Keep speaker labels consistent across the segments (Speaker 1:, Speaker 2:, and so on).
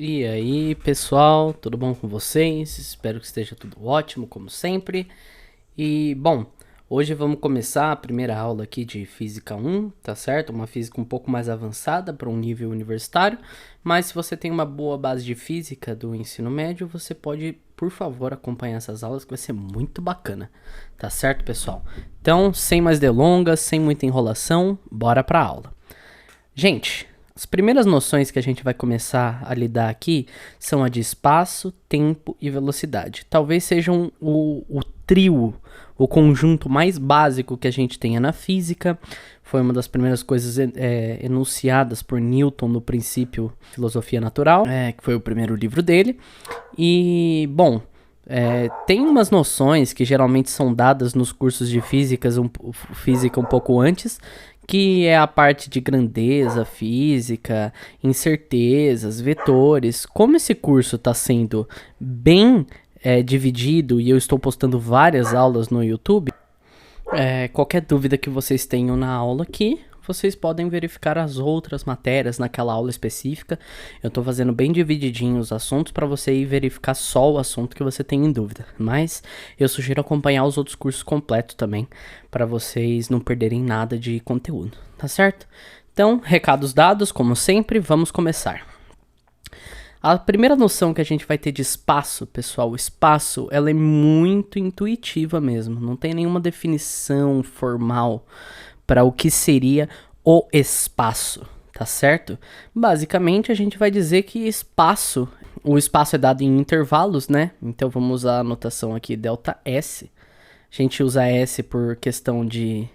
Speaker 1: E aí, pessoal, tudo bom com vocês? Espero que esteja tudo ótimo, como sempre. E, bom, hoje vamos começar a primeira aula aqui de Física 1, tá certo? Uma física um pouco mais avançada para um nível universitário, mas se você tem uma boa base de física do ensino médio, você pode, por favor, acompanhar essas aulas que vai ser muito bacana, tá certo, pessoal? Então, sem mais delongas, sem muita enrolação, bora para a aula. Gente, as primeiras noções que a gente vai começar a lidar aqui são a de espaço, tempo e velocidade. Talvez sejam o trio, o conjunto mais básico que a gente tenha na física. Foi uma das primeiras coisas enunciadas por Newton no princípio Filosofia Natural, que foi o primeiro livro dele. E, bom, tem umas noções que geralmente são dadas nos cursos de física um pouco antes, que é a parte de grandeza física, incertezas, vetores. Como esse curso está sendo bem dividido e eu estou postando várias aulas no YouTube, qualquer dúvida que vocês tenham na aula aqui, vocês podem verificar as outras matérias naquela aula específica. Eu estou fazendo bem divididinho os assuntos para você ir verificar só o assunto que você tem em dúvida. Mas eu sugiro acompanhar os outros cursos completos também, para vocês não perderem nada de conteúdo, tá certo? Então, recados dados, como sempre, vamos começar. A primeira noção que a gente vai ter de espaço, pessoal, o espaço, ela é muito intuitiva mesmo, não tem nenhuma definição formal para o que seria o espaço, tá certo? Basicamente, a gente vai dizer que o espaço é dado em intervalos, né? Então, vamos usar a notação aqui, ΔS. A gente usa S por questão de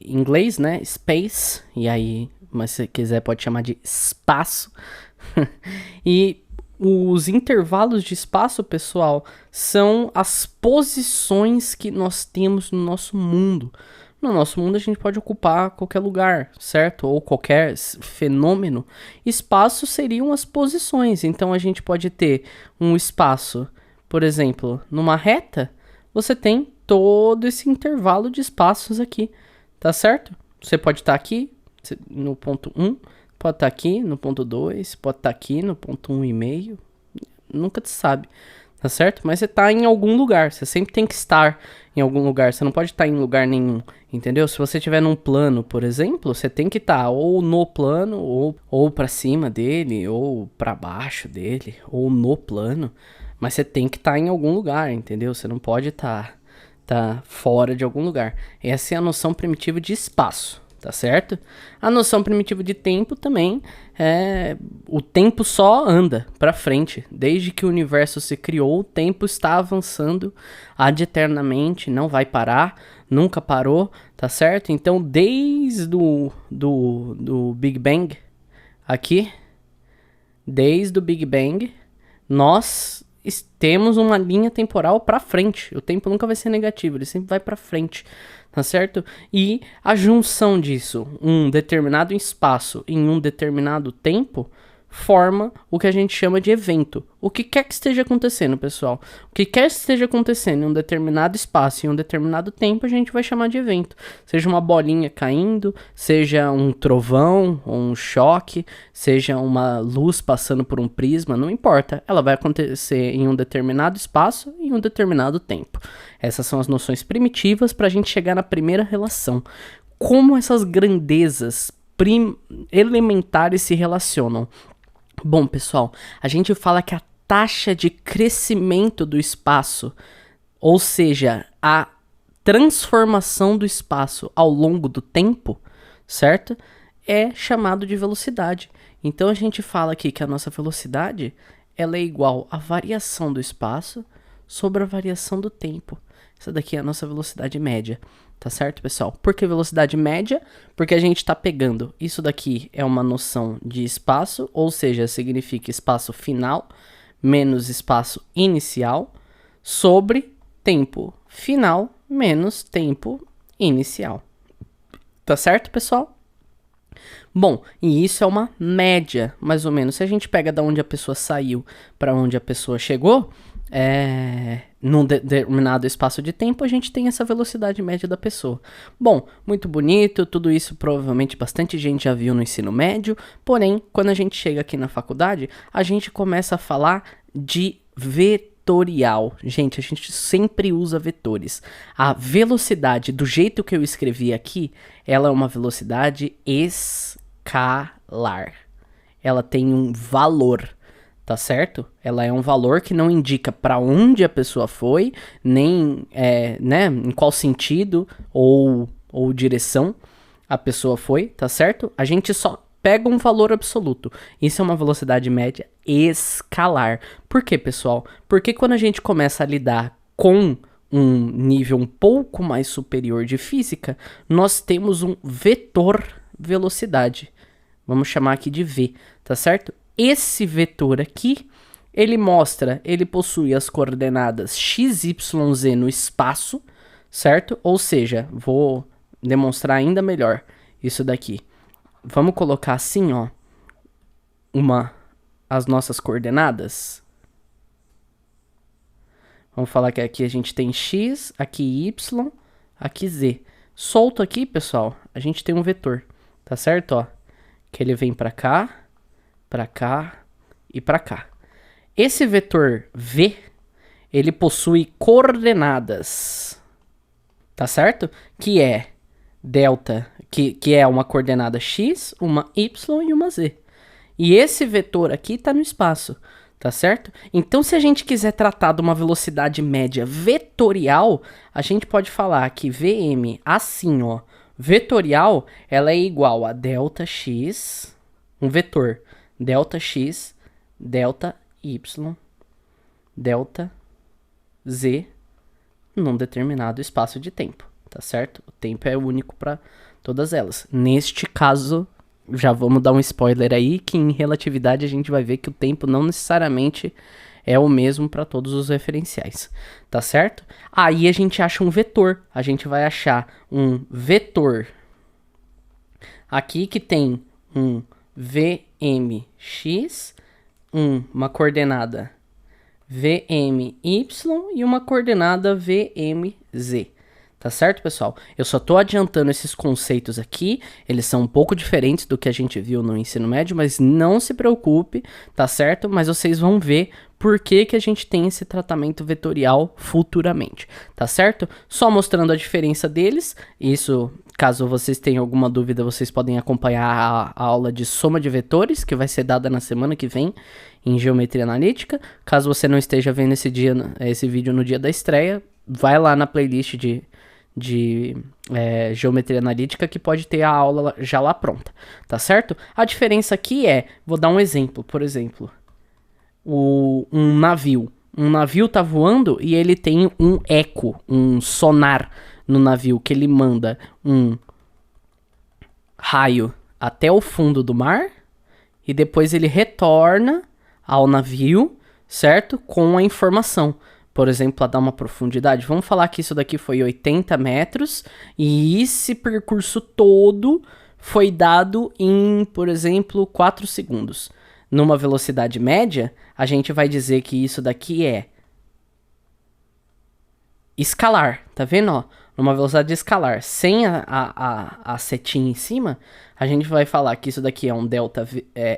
Speaker 1: inglês, né? Space, e aí, mas se quiser pode chamar de espaço. E os intervalos de espaço, pessoal, são as posições que nós temos no nosso mundo. No nosso mundo a gente pode ocupar qualquer lugar, certo? Ou qualquer fenômeno. Espaço seriam as posições. Então a gente pode ter um espaço, por exemplo, numa reta, você tem todo esse intervalo de espaços aqui, tá certo? Você pode estar aqui no ponto 1, pode estar aqui no ponto 2, pode estar aqui no ponto 1,5, nunca se sabe, tá certo? Mas você está em algum lugar, você sempre tem que estar em algum lugar, você não pode estar em lugar nenhum, entendeu? Se você estiver num plano, por exemplo, você tem que estar ou no plano, ou para cima dele, ou para baixo dele, ou no plano, mas você tem que estar em algum lugar, entendeu? Você não pode estar fora de algum lugar. Essa é a noção primitiva de espaço, tá certo? A noção primitiva de tempo também o tempo só anda para frente. Desde que o universo se criou, o tempo está avançando ad eternamente, não vai parar, nunca parou, tá certo? Então, desde do Big Bang aqui, desde o Big Bang, nós temos uma linha temporal para frente. O tempo nunca vai ser negativo, ele sempre vai para frente, tá certo? E a junção disso, um determinado espaço em um determinado tempo, forma o que a gente chama de evento. O que quer que esteja acontecendo, pessoal? O que quer que esteja acontecendo em um determinado espaço, em um determinado tempo, a gente vai chamar de evento. Seja uma bolinha caindo, seja um trovão ou um choque, seja uma luz passando por um prisma, não importa. Ela vai acontecer em um determinado espaço e em um determinado tempo. Essas são as noções primitivas para a gente chegar na primeira relação. Como essas grandezas elementares se relacionam? Bom, pessoal, a gente fala que a taxa de crescimento do espaço, ou seja, a transformação do espaço ao longo do tempo, certo? É chamado de velocidade. Então a gente fala aqui que a nossa velocidade ela é igual à variação do espaço sobre a variação do tempo. Essa daqui é a nossa velocidade média. Tá certo, pessoal? Por que velocidade média? Porque a gente está pegando, isso daqui é uma noção de espaço, ou seja, significa espaço final menos espaço inicial, sobre tempo final menos tempo inicial. Tá certo, pessoal? Bom, e isso é uma média, mais ou menos. Se a gente pega da onde a pessoa saiu para onde a pessoa chegou, num determinado espaço de tempo, a gente tem essa velocidade média da pessoa. Bom, muito bonito, tudo isso provavelmente bastante gente já viu no ensino médio, porém, quando a gente chega aqui na faculdade, a gente começa a falar de vetorial. Gente, a gente sempre usa vetores. A velocidade, do jeito que eu escrevi aqui, ela é uma velocidade escalar. Ela tem um valor. Tá certo? Ela é um valor que não indica para onde a pessoa foi, nem né, em qual sentido ou direção a pessoa foi, tá certo? A gente só pega um valor absoluto. Isso é uma velocidade média escalar. Por quê, pessoal? Porque quando a gente começa a lidar com um nível um pouco mais superior de física, nós temos um vetor velocidade. Vamos chamar aqui de V, tá certo? Esse vetor aqui, ele possui as coordenadas x, y, z no espaço, certo? Ou seja, vou demonstrar ainda melhor isso daqui. Vamos colocar assim, ó, as nossas coordenadas. Vamos falar que aqui a gente tem x, aqui y, aqui z. Solto aqui, pessoal, a gente tem um vetor, tá certo? Ó, que ele vem para cá e para cá. Esse vetor V, ele possui coordenadas, tá certo? Que é delta, que é uma coordenada x, uma y e uma z. E esse vetor aqui está no espaço, tá certo? Então, se a gente quiser tratar de uma velocidade média vetorial, a gente pode falar que Vm, assim, ó, vetorial, ela é igual a delta x, um vetor, delta x, delta y, delta z, num determinado espaço de tempo, tá certo? O tempo é único para todas elas. Neste caso, já vamos dar um spoiler aí, que em relatividade a gente vai ver que o tempo não necessariamente é o mesmo para todos os referenciais, tá certo? Aí a gente acha um vetor, a gente vai achar um vetor aqui que tem um Vmx, uma coordenada Vmy e uma coordenada Vmz. Tá certo, pessoal? Eu só tô adiantando esses conceitos aqui, eles são um pouco diferentes do que a gente viu no ensino médio, mas não se preocupe, tá certo? Mas vocês vão ver por que a gente tem esse tratamento vetorial futuramente, tá certo? Só mostrando a diferença deles, isso, caso vocês tenham alguma dúvida, vocês podem acompanhar a aula de soma de vetores, que vai ser dada na semana que vem, em Geometria Analítica. Caso você não esteja vendo esse vídeo no dia da estreia, vai lá na playlist de Geometria Analítica, que pode ter a aula já lá pronta, tá certo? A diferença aqui vou dar um exemplo, por exemplo, um navio tá voando e ele tem um eco, um sonar no navio, que ele manda um raio até o fundo do mar e depois ele retorna ao navio, certo? Com a informação. Por exemplo, a dar uma profundidade. Vamos falar que isso daqui foi 80 metros e esse percurso todo foi dado em, por exemplo, 4 segundos. Numa velocidade média, a gente vai dizer que isso daqui é escalar, tá vendo? Ó? Numa velocidade escalar, sem a setinha em cima, a gente vai falar que isso daqui é um delta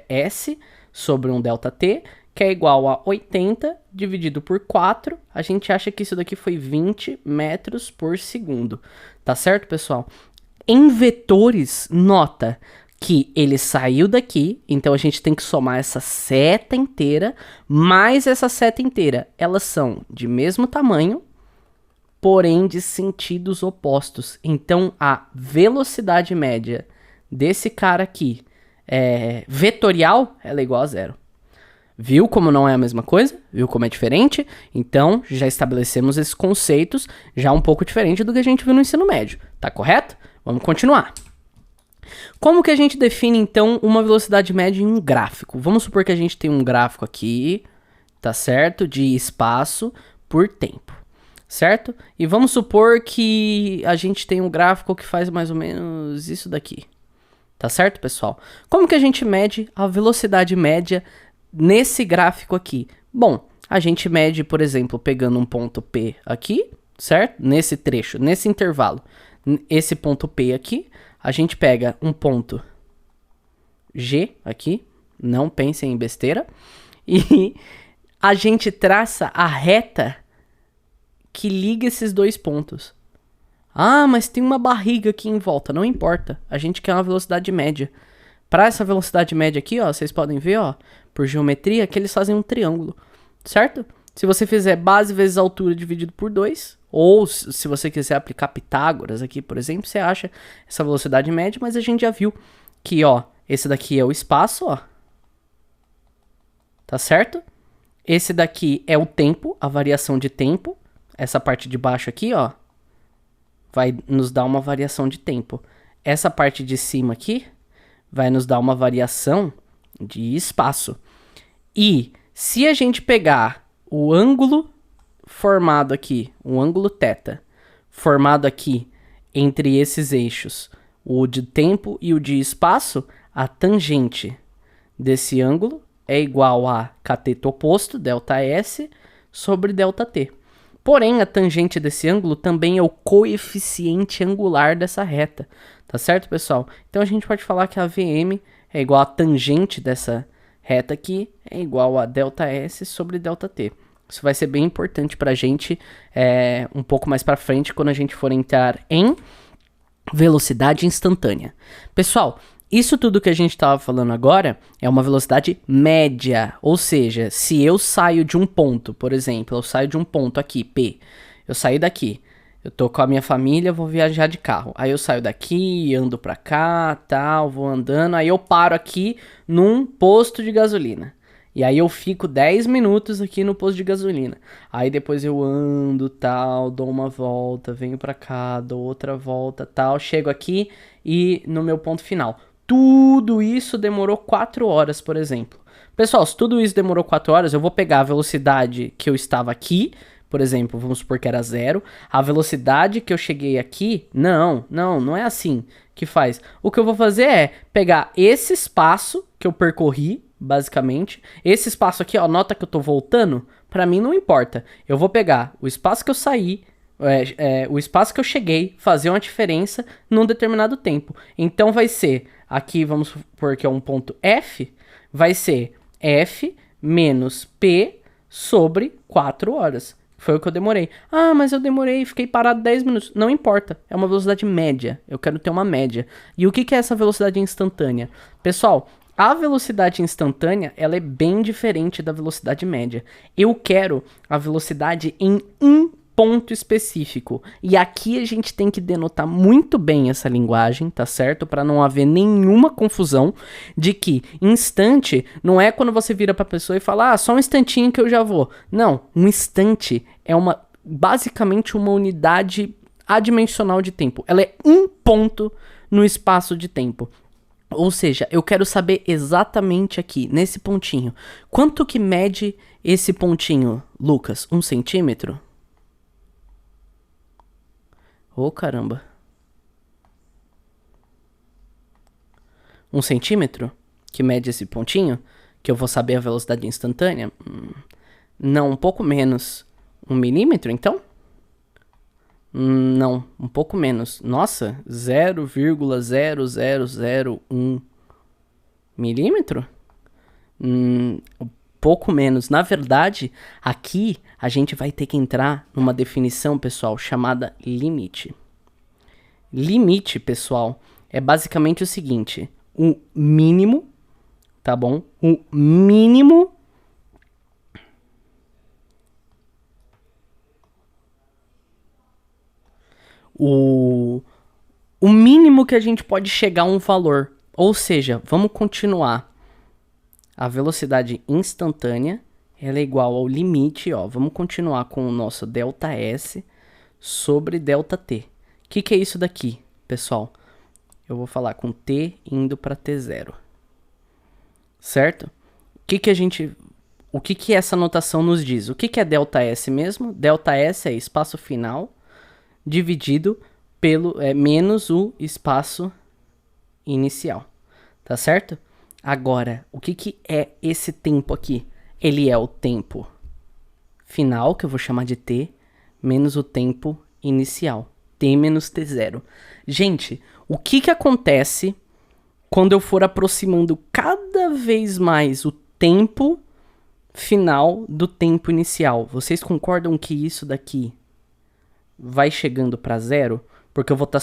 Speaker 1: S sobre um delta T, que é igual a 80 dividido por 4, a gente acha que isso daqui foi 20 metros por segundo, tá certo, pessoal? Em vetores, nota que ele saiu daqui, então a gente tem que somar essa seta inteira, mais essa seta inteira. Elas são de mesmo tamanho, porém de sentidos opostos. Então a velocidade média desse cara aqui, vetorial, ela é igual a zero. Viu como não é a mesma coisa? Viu como é diferente? Então, já estabelecemos esses conceitos já um pouco diferente do que a gente viu no ensino médio. Tá correto? Vamos continuar. Como que a gente define, então, uma velocidade média em um gráfico? Vamos supor que a gente tem um gráfico aqui, tá certo? De espaço por tempo, certo? E vamos supor que a gente tem um gráfico que faz mais ou menos isso daqui. Tá certo, pessoal? Como que a gente mede a velocidade média nesse gráfico aqui? Bom, A gente mede, por exemplo, pegando um ponto P aqui, certo? Nesse trecho, nesse intervalo. Esse ponto P aqui, a gente pega um ponto G aqui, não pensem em besteira, e a gente traça a reta que liga esses dois pontos. Ah, mas tem uma barriga aqui em volta. Não importa. A gente quer uma velocidade média. Para essa velocidade média aqui, ó, vocês podem ver, ó, por geometria, que eles fazem um triângulo, certo? Se você fizer base vezes altura dividido por 2, ou se você quiser aplicar Pitágoras aqui, por exemplo, você acha essa velocidade média, mas a gente já viu que, ó, esse daqui é o espaço, ó. Tá certo? Esse daqui é o tempo, a variação de tempo. Essa parte de baixo aqui, ó, vai nos dar uma variação de tempo. Essa parte de cima aqui vai nos dar uma variação de espaço. E se a gente pegar o ângulo formado aqui, o ângulo θ, formado aqui entre esses eixos, o de tempo e o de espaço, a tangente desse ângulo é igual a cateto oposto, ΔS, sobre ΔT. Porém, a tangente desse ângulo também é o coeficiente angular dessa reta. Tá certo, pessoal? Então a gente pode falar que a VM é igual a tangente dessa reta aqui, é igual a ΔS sobre ΔT. Isso vai ser bem importante pra gente um pouco mais pra frente, quando a gente for entrar em velocidade instantânea. Pessoal, isso tudo que a gente estava falando agora é uma velocidade média, ou seja, se eu saio de um ponto, por exemplo, eu saio de um ponto aqui, P, eu saí daqui, eu tô com a minha família, vou viajar de carro, aí eu saio daqui, ando pra cá, tal, vou andando, aí eu paro aqui num posto de gasolina. E aí eu fico 10 minutos aqui no posto de gasolina. Aí depois eu ando, tal, dou uma volta, venho pra cá, dou outra volta, tal, chego aqui e no meu ponto final. Tudo isso demorou 4 horas, por exemplo. Pessoal, se tudo isso demorou 4 horas, eu vou pegar a velocidade que eu estava aqui, por exemplo, vamos supor que era 0. A velocidade que eu cheguei aqui, não é assim que faz. O que eu vou fazer é pegar esse espaço que eu percorri, basicamente. Esse espaço aqui, ó, nota que eu tô voltando, pra mim não importa. Eu vou pegar o espaço que eu saí, o espaço que eu cheguei, fazer uma diferença num determinado tempo. Então vai ser, aqui vamos supor que é um ponto F, vai ser F menos P sobre 4 horas. Foi o que eu demorei. Ah, mas eu demorei, fiquei parado 10 minutos. Não importa, é uma velocidade média. Eu quero ter uma média. E o que é essa velocidade instantânea? Pessoal, a velocidade instantânea, ela é bem diferente da velocidade média. Eu quero a velocidade em um ponto específico. E aqui a gente tem que denotar muito bem essa linguagem, tá certo? Para não haver nenhuma confusão de que instante não é quando você vira para a pessoa e fala, ah, só um instantinho que eu já vou. Não, um instante é basicamente uma unidade adimensional de tempo. Ela é um ponto no espaço de tempo. Ou seja, eu quero saber exatamente aqui, nesse pontinho, quanto que mede esse pontinho, Lucas? 1 centímetro? Ô, caramba. 1 centímetro? Que mede esse pontinho? Que eu vou saber a velocidade instantânea? Não, um pouco menos. 1 milímetro, então? Não, um pouco menos. Nossa, 0,0001 milímetro? Um pouco menos. Na verdade, aqui a gente vai ter que entrar numa definição, pessoal, chamada limite. Limite, pessoal, é basicamente o seguinte: o mínimo, tá bom? O mínimo o mínimo que a gente pode chegar a um valor. Ou seja, vamos continuar. A velocidade instantânea, ela é igual ao limite, ó. Vamos continuar com o nosso ΔS sobre ΔT. O que é isso daqui, pessoal? Eu vou falar com T indo para T0. Certo? O que essa notação nos diz? O que é ΔS mesmo? ΔS é espaço final dividido pelo menos o espaço inicial. Tá certo? Agora, o que é esse tempo aqui? Ele é o tempo final, que eu vou chamar de t, menos o tempo inicial, t menos t0. Gente, o que acontece quando eu for aproximando cada vez mais o tempo final do tempo inicial? Vocês concordam que isso daqui vai chegando para zero? Porque eu vou estar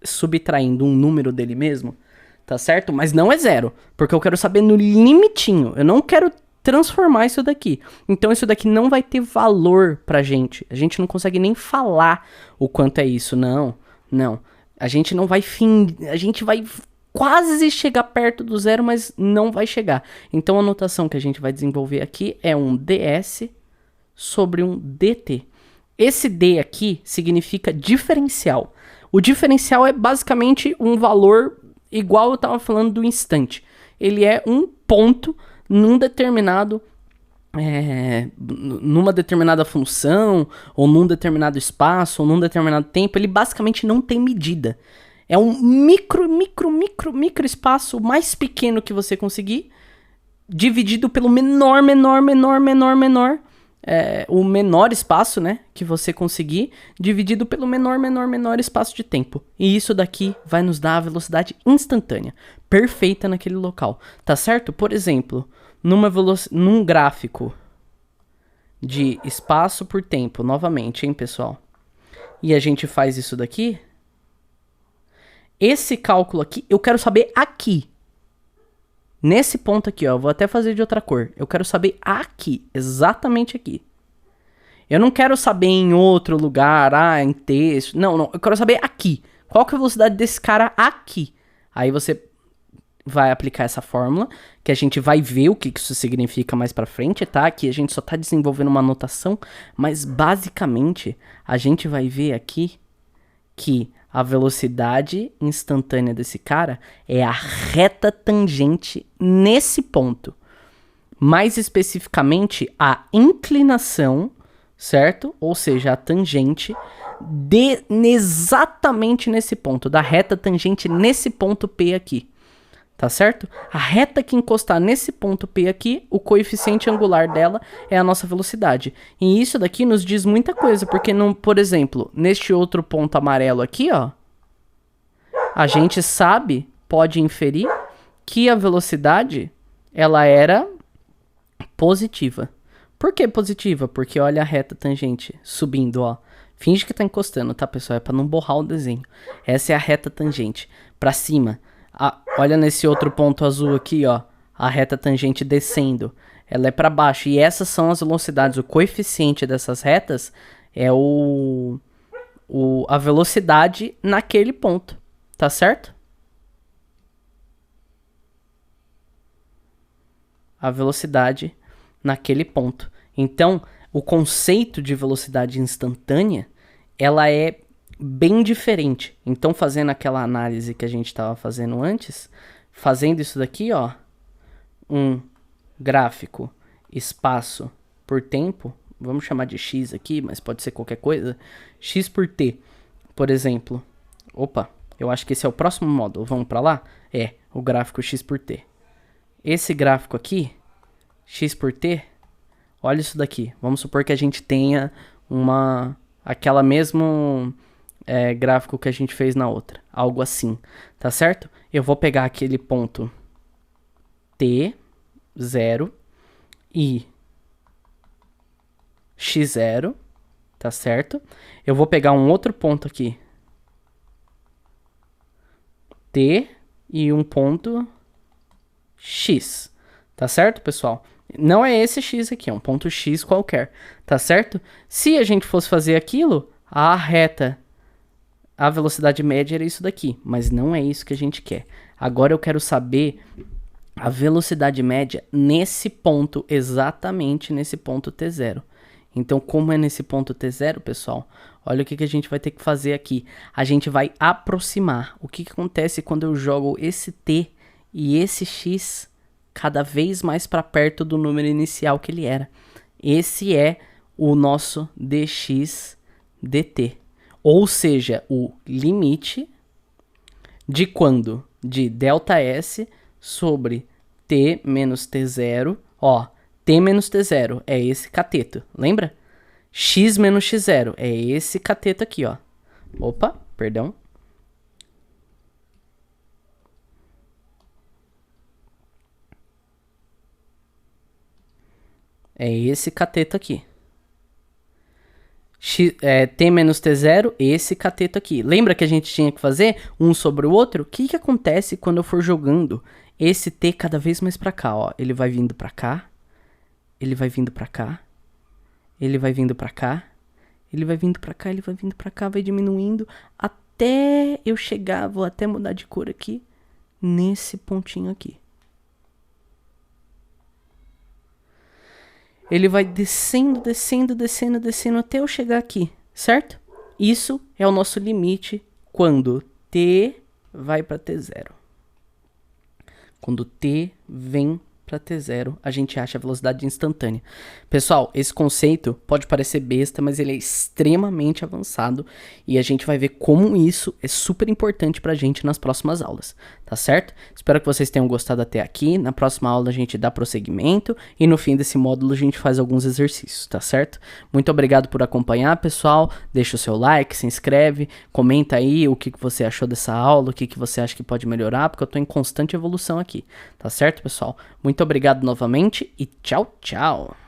Speaker 1: subtraindo um número dele mesmo, tá certo? Mas não é zero, porque eu quero saber no limitinho. Eu não quero transformar isso daqui. Então isso daqui não vai ter valor pra gente. A gente não consegue nem falar o quanto é isso. Não. A gente não vai a gente vai quase chegar perto do zero, mas não vai chegar. Então a notação que a gente vai desenvolver aqui é um ds sobre um dt. Esse d aqui significa diferencial. O diferencial é basicamente um valor igual eu estava falando do instante. Ele é um ponto num determinado numa determinada função, ou num determinado espaço, ou num determinado tempo. Ele basicamente não tem medida. É um micro espaço mais pequeno que você conseguir, dividido pelo menor, o menor espaço, né, que você conseguir, dividido pelo menor espaço de tempo. E isso daqui vai nos dar a velocidade instantânea, perfeita naquele local, tá certo? Por exemplo, num gráfico de espaço por tempo, novamente, hein, pessoal? E a gente faz isso daqui. Esse cálculo aqui, eu quero saber aqui. Nesse ponto aqui, ó, eu vou até fazer de outra cor. Eu quero saber aqui, exatamente aqui. Eu não quero saber em outro lugar, em texto. Não, eu quero saber aqui. Qual que é a velocidade desse cara aqui? Aí você vai aplicar essa fórmula, que a gente vai ver o que isso significa mais pra frente, tá? Aqui a gente só tá desenvolvendo uma notação, mas basicamente a gente vai ver aqui que a velocidade instantânea desse cara é a reta tangente nesse ponto. Mais especificamente, a inclinação, certo? Ou seja, a tangente exatamente nesse ponto, da reta tangente nesse ponto P aqui. Tá certo? A reta que encostar nesse ponto P aqui, o coeficiente angular dela é a nossa velocidade. E isso daqui nos diz muita coisa, porque, por exemplo, neste outro ponto amarelo aqui, ó, a gente sabe, pode inferir, que a velocidade, ela era positiva. Por que positiva? Porque olha a reta tangente subindo, ó. Finge que tá encostando, tá, pessoal? É pra não borrar o desenho. Essa é a reta tangente, pra cima. Olha nesse outro ponto azul aqui, ó. A reta tangente descendo. Ela é para baixo. E essas são as velocidades. O coeficiente dessas retas é a velocidade naquele ponto. Tá certo? A velocidade naquele ponto. Então, o conceito de velocidade instantânea, ela é bem diferente. Então, fazendo aquela análise que a gente estava fazendo antes, fazendo isso daqui, ó, um gráfico espaço por tempo, vamos chamar de x aqui, mas pode ser qualquer coisa, x por t, por exemplo. Opa, eu acho que esse é o próximo módulo, vamos para lá? É, o gráfico x por t. Esse gráfico aqui, x por t, olha isso daqui. Vamos supor que a gente tenha aquela mesmo gráfico que a gente fez na outra. Algo assim, tá certo? Eu vou pegar aquele ponto T, 0 e x0, tá certo? Eu vou pegar um outro ponto aqui, T e um ponto x, tá certo, pessoal? Não é esse x aqui, é um ponto x qualquer, tá certo? Se a gente fosse fazer aquilo, a velocidade média era isso daqui, mas não é isso que a gente quer. Agora eu quero saber a velocidade média nesse ponto, exatamente nesse ponto T0. Então, como é nesse ponto T0, pessoal, olha o que a gente vai ter que fazer aqui. A gente vai aproximar. O que acontece quando eu jogo esse T e esse X cada vez mais para perto do número inicial que ele era? Esse é o nosso dx dt. Ou seja, o limite de quando? De ΔS sobre t menos t0. Ó, t menos t0 é esse cateto, lembra? x menos x0 é esse cateto aqui, ó. Opa, perdão. É esse cateto aqui. T menos T0, esse cateto aqui. Lembra que a gente tinha que fazer um sobre o outro? O que acontece quando eu for jogando esse T cada vez mais pra cá, ó? Ele vai vindo pra cá, ele vai vindo pra cá, ele vai vindo pra cá, ele vai vindo pra cá, ele vai vindo pra cá, vai diminuindo até eu chegar, vou até mudar de cor aqui, nesse pontinho aqui. Ele vai descendo, descendo, descendo, descendo até eu chegar aqui, certo? Isso é o nosso limite quando t vai para t0. Quando t vem para t0, a gente acha a velocidade instantânea. Pessoal, esse conceito pode parecer besta, mas ele é extremamente avançado e a gente vai ver como isso é super importante pra gente nas próximas aulas, tá certo? Espero que vocês tenham gostado até aqui. Na próxima aula a gente dá prosseguimento e no fim desse módulo a gente faz alguns exercícios, tá certo? Muito obrigado por acompanhar, pessoal. Deixa o seu like, se inscreve, comenta aí o que você achou dessa aula, o que você acha que pode melhorar, porque eu tô em constante evolução aqui, tá certo, pessoal? Muito obrigado novamente e tchau, tchau!